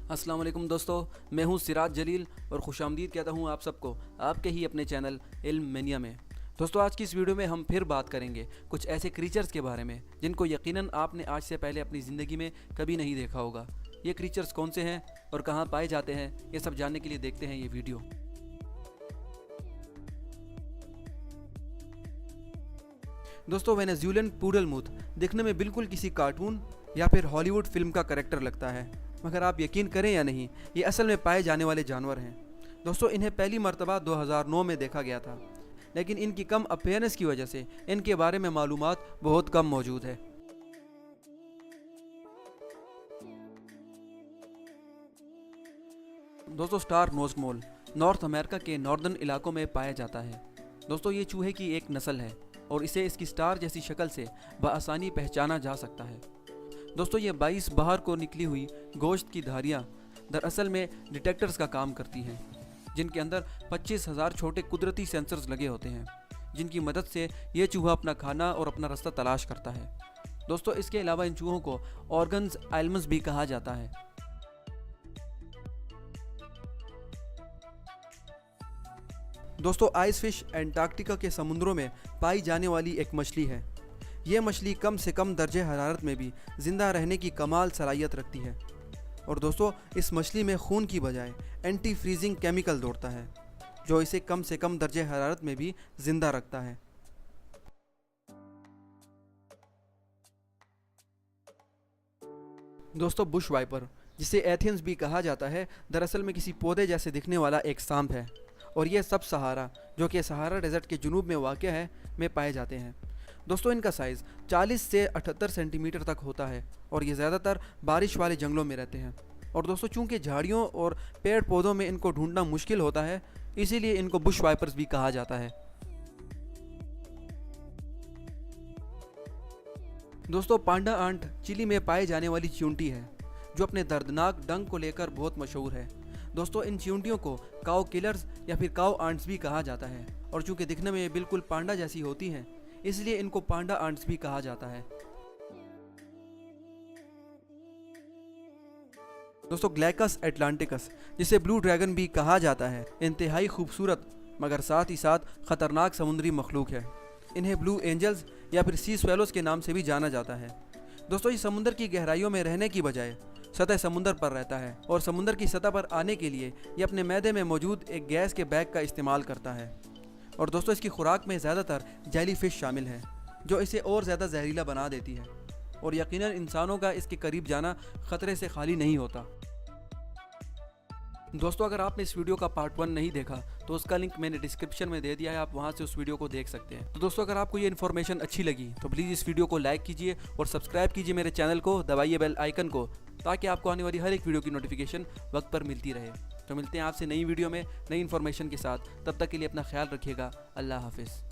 अस्सलाम वालेकुम दोस्तों, मैं हूं सिराज जलील और खुशामदीद कहता हूं आप सबको आपके ही अपने चैनल इल्म मेनिया में। दोस्तों, आज की इस वीडियो में हम फिर बात करेंगे कुछ ऐसे क्रीचर्स के बारे में जिनको यकीनन आपने आज से पहले अपनी ज़िंदगी में कभी नहीं देखा होगा। ये क्रीचर्स कौन से हैं और कहाँ पाए जाते हैं, ये सब जानने के लिए देखते हैं ये वीडियो। दोस्तों, वेनेजुएलन पूडलमूथ दिखने में बिल्कुल किसी कार्टून या फिर हॉलीवुड फिल्म का कैरेक्टर लगता है, मगर आप यकीन करें या नहीं, ये असल में पाए जाने वाले जानवर हैं। दोस्तों, इन्हें पहली मर्तबा 2009 में देखा गया था, लेकिन इनकी कम अपीयरेंस की वजह से इनके बारे में मालूमात बहुत कम मौजूद है। दोस्तों, स्टार नोज़्ड मोल नॉर्थ अमेरिका के नॉर्दर्न इलाकों में पाया जाता है। दोस्तों, ये चूहे की एक नस्ल है और इसे इसकी स्टार जैसी शक्ल से बआसानी पहचाना जा सकता है। दोस्तों, ये 22 बाहर को निकली हुई गोश्त की धारियाँ दरअसल में डिटेक्टर्स का काम करती हैं, जिनके अंदर 25,000 छोटे कुदरती सेंसर्स लगे होते हैं, जिनकी मदद से ये चूहा अपना खाना और अपना रास्ता तलाश करता है। दोस्तों, इसके अलावा इन चूहों को ऑर्गन्स एल्मस भी कहा जाता है। दोस्तों, आइस फिश एंटार्क्टिका के समुद्रों में पाई जाने वाली एक मछली है। ये मछली कम से कम दर्जे हरारत में भी ज़िंदा रहने की कमाल सलाहियत रखती है। और दोस्तों, इस मछली में खून की बजाय एंटी फ्रीजिंग केमिकल दौड़ता है, जो इसे कम से कम दर्जे हरारत में भी ज़िंदा रखता है। दोस्तों, बुश वाइपर, जिसे एथेंस भी कहा जाता है, दरअसल में किसी पौधे जैसे दिखने वाला एक सांप है और यह सब सहारा, जो कि सहारा डेजर्ट के जुनूब में वाक़या है, में पाए जाते हैं। दोस्तों, इनका साइज़ 40 से 78 सेंटीमीटर तक होता है और ये ज़्यादातर बारिश वाले जंगलों में रहते हैं। और दोस्तों, चूंकि झाड़ियों और पेड़ पौधों में इनको ढूंढना मुश्किल होता है, इसीलिए इनको बुश वाइपर्स भी कहा जाता है। दोस्तों, पांडा आंट चिली में पाए जाने वाली चींटी है, जो अपने दर्दनाक डंक को लेकर बहुत मशहूर है। दोस्तों, इन चींटियों को काऊ किलर्स या फिर काऊ आंट्स भी कहा जाता है, और चूंकि दिखने में ये बिल्कुल पांडा जैसी होती हैं, इसलिए इनको पांडा आंट्स भी कहा जाता है। दोस्तों, ग्लैकस एटलांटिकस, जिसे ब्लू ड्रैगन भी कहा जाता है, इंतहाई खूबसूरत मगर साथ ही साथ ख़तरनाक समुद्री मखलूक है। इन्हें ब्लू एंजल्स या फिर सी स्वेलोस के नाम से भी जाना जाता है। दोस्तों, ये समुद्र की गहराइयों में रहने की बजाय सतह समुद्र पर रहता है और समुद्र की सतह पर आने के लिए ये अपने मैदे में मौजूद एक गैस के बैग का इस्तेमाल करता है। और दोस्तों, इसकी खुराक में ज़्यादातर जेली फिश शामिल है, जो इसे और ज़्यादा जहरीला बना देती है, और यकीनन इंसानों का इसके करीब जाना ख़तरे से खाली नहीं होता। दोस्तों, अगर आपने इस वीडियो का पार्ट 1 नहीं देखा तो उसका लिंक मैंने डिस्क्रिप्शन में दे दिया है, आप वहां से उस वीडियो को देख सकते हैं। तो दोस्तों, अगर आपको ये इन्फॉर्मेशन अच्छी लगी तो प्लीज़ इस वीडियो को लाइक कीजिए और सब्सक्राइब कीजिए मेरे चैनल को, दबाइए बेल आइकन को, ताकि आपको आने वाली हर एक वीडियो की नोटिफिकेशन वक्त पर मिलती रहे। तो मिलते हैं आपसे नई वीडियो में नई इन्फॉर्मेशन के साथ। तब तक के लिए अपना ख्याल रखिएगा। अल्लाह हाफिज़।